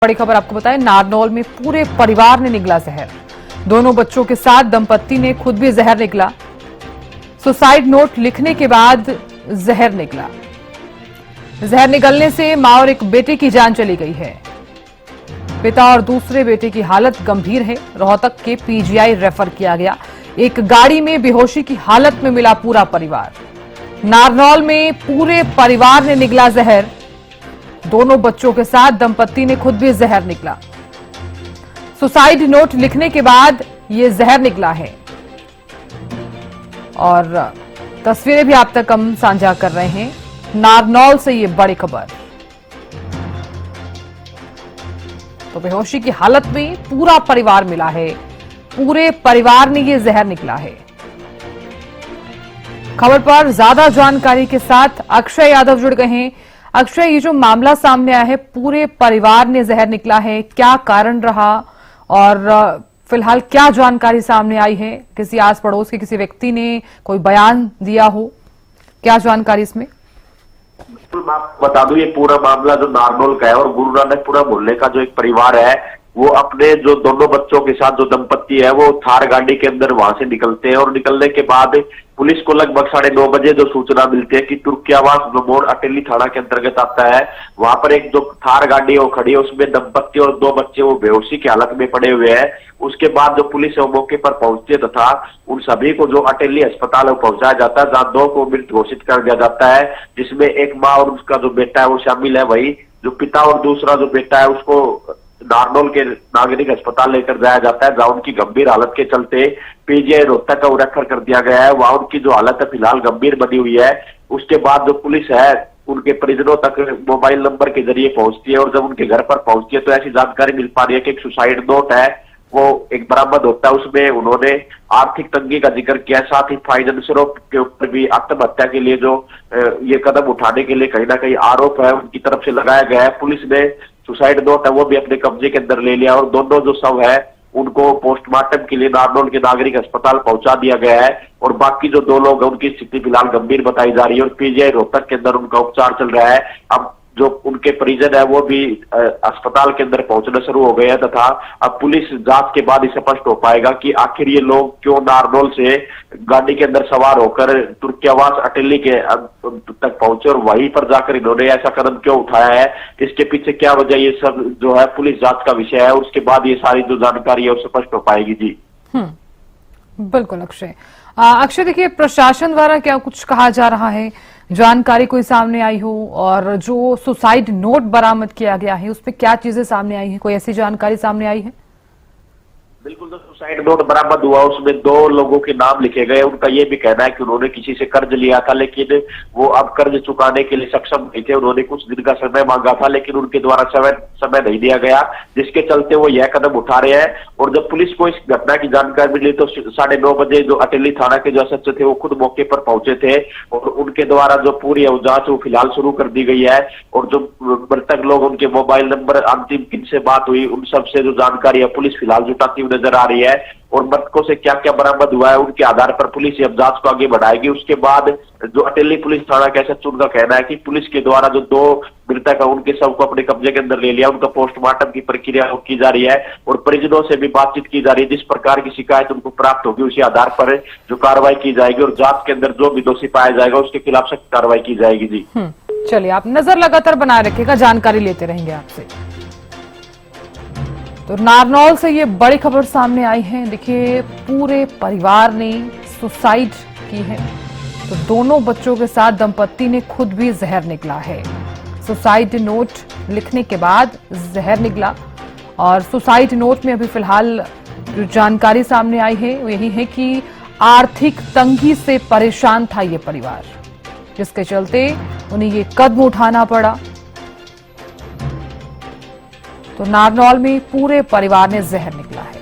बड़ी खबर आपको बताएं, नारनौल में पूरे परिवार ने निगला जहर। दोनों बच्चों के साथ दंपत्ति ने खुद भी जहर निगला। सुसाइड नोट लिखने के बाद जहर निकला। जहर निकलने से मां और एक बेटे की जान चली गई है। पिता और दूसरे बेटे की हालत गंभीर है। रोहतक के पीजीआई रेफर किया गया। एक गाड़ी में बेहोशी की हालत में मिला पूरा परिवार। नारनौल में पूरे परिवार ने निगला जहर। दोनों बच्चों के साथ दंपत्ति ने खुद भी जहर निकला। सुसाइड नोट लिखने के बाद ये जहर निकला है और तस्वीरें भी आप तक हम साझा कर रहे हैं। नारनौल से ये बड़ी खबर। तो बेहोशी की हालत में पूरा परिवार मिला है। पूरे परिवार ने ये जहर निकला है। खबर पर ज्यादा जानकारी के साथ अक्षय यादव जुड़ गए हैं। अक्षय, ये जो मामला सामने आया है, पूरे परिवार ने जहर निकला है, क्या कारण रहा और फिलहाल क्या जानकारी सामने आई है? किसी आस पड़ोस के किसी व्यक्ति ने कोई बयान दिया हो? क्या जानकारी इसमें? बिल्कुल, मैं आपको बता दूं, ये पूरा मामला जो नारनौल का है और गुरु नानकपुरा मोहल्ले का जो एक परिवार है, वो अपने जो दोनों बच्चों के साथ जो दंपत्ति है, वो थार गाड़ी के अंदर वहां से निकलते हैं और निकलने के बाद पुलिस को लगभग 9:30 बजे जो सूचना मिलती है कि तुर्कियावास जो मोड़ अटेली थाना के अंतर्गत आता है, वहां पर एक जो थार गाड़ी है वो खड़ी है, उसमें दंपत्ति और 2 बच्चे वो बेहोशी की हालत में पड़े हुए हैं। उसके बाद जो पुलिस है वो मौके पर पहुंचती है तथा उन सभी को जो अटेली अस्पताल में पहुंचाया जाता है, जहां 2 को मृत घोषित कर दिया जाता है, जिसमें एक माँ और उसका जो बेटा है वो शामिल है। वही जो पिता और दूसरा जो बेटा है उसको नारनौल के नागरिक अस्पताल लेकर जाया जाता है, जहां उनकी गंभीर हालत के चलते पीजीआई रोहतक का रेफर कर दिया गया है। वहां उनकी जो हालत है फिलहाल गंभीर बनी हुई है। उसके बाद जो पुलिस है उनके परिजनों तक मोबाइल नंबर के जरिए पहुंचती है और जब उनके घर पर पहुंचती है तो ऐसी जानकारी मिल पा रही है कि एक सुसाइड नोट है वो एक बरामद होता है। उसमें उन्होंने आर्थिक तंगी का जिक्र किया, साथ ही फाइनेंसरों के ऊपर भी आत्महत्या के लिए जो ये कदम उठाने के लिए कहीं ना कहीं आरोप है उनकी तरफ से लगाया गया है। पुलिस ने सुसाइड नोट है वो भी अपने कब्जे के अंदर ले लिया और दोनों जो शव है उनको पोस्टमार्टम के लिए नारनौल के नागरिक अस्पताल पहुंचा दिया गया है और बाकी जो 2 लोग हैं उनकी स्थिति फिलहाल गंभीर बताई जा रही है और पीजीआई रोहतक के अंदर उनका उपचार चल रहा है। अब जो उनके परिजन है वो भी अस्पताल के अंदर पहुंचना शुरू हो गए हैं तथा अब पुलिस जांच के बाद ही स्पष्ट हो पाएगा कि आखिर ये लोग क्यों नारनौल से गाड़ी के अंदर सवार होकर तुर्कियावास अटेली के तक पहुंचे और वहीं पर जाकर इन्होंने ऐसा कदम क्यों उठाया है, इसके पीछे क्या वजह, ये सब जो है पुलिस जांच का विषय है। उसके बाद ये सारी जो जानकारी है वो स्पष्ट हो पाएगी। जी बिल्कुल अक्षय। अक्षय, देखिए, प्रशासन द्वारा क्या कुछ कहा जा रहा है? जानकारी कोई सामने आई हो और जो सुसाइड नोट बरामद किया गया है उसमें क्या चीजें सामने आई हैं? कोई ऐसी जानकारी सामने आई है? बिल्कुल, जो सुसाइड नोट बरामद हुआ उसमें 2 लोगों के नाम लिखे गए। उनका ये भी कहना है कि उन्होंने किसी से कर्ज लिया था लेकिन वो अब कर्ज चुकाने के लिए सक्षम नहीं थे। उन्होंने कुछ दिन का समय मांगा था लेकिन उनके द्वारा समय नहीं दिया गया, जिसके चलते वो यह कदम उठा रहे हैं। और जब पुलिस को इस घटना की जानकारी मिली तो 9:30 बजे जो अटेली थाना के जो एसएचओ थे वो खुद मौके पर पहुंचे थे और उनके द्वारा जो पूरी जांच वो फिलहाल शुरू कर दी गई है। और जो मृतक लोग, उनके मोबाइल नंबर, अंतिम किनसे बात हुई, उन सब से जो जानकारी है पुलिस फिलहाल जुटाती हुई नजर आ रही है और मृतकों से क्या क्या बरामद हुआ है उनके आधार पर पुलिस अब जांच को आगे बढ़ाएगी। उसके बाद जो अटेली पुलिस थाना के एसएचओ का कहना है कि पुलिस के द्वारा जो 2 मृतक है उनके शव को अपने कब्जे के अंदर ले लिया, उनका पोस्टमार्टम की प्रक्रिया की जा रही है और परिजनों से भी बातचीत की जा रही है। जिस प्रकार की शिकायत उनको प्राप्त होगी उसी आधार पर जो कार्रवाई की जाएगी और जांच के अंदर जो भी दोषी पाया जाएगा उसके खिलाफ सख्त कार्रवाई की जाएगी। जी चलिए, आप नजर लगातार बनाए रखिएगा, जानकारी लेते रहेंगे आपसे। तो नारनौल से ये बड़ी खबर सामने आई है। देखिए, पूरे परिवार ने सुसाइड की है। तो दोनों बच्चों के साथ दंपत्ति ने खुद भी जहर निकला है। सुसाइड नोट लिखने के बाद जहर निकला और सुसाइड नोट में अभी फिलहाल जो जानकारी सामने आई है वो यही है कि आर्थिक तंगी से परेशान था ये परिवार, जिसके चलते उन्हें ये कदम उठाना पड़ा। तो नारनौल में पूरे परिवार ने जहर निकला है।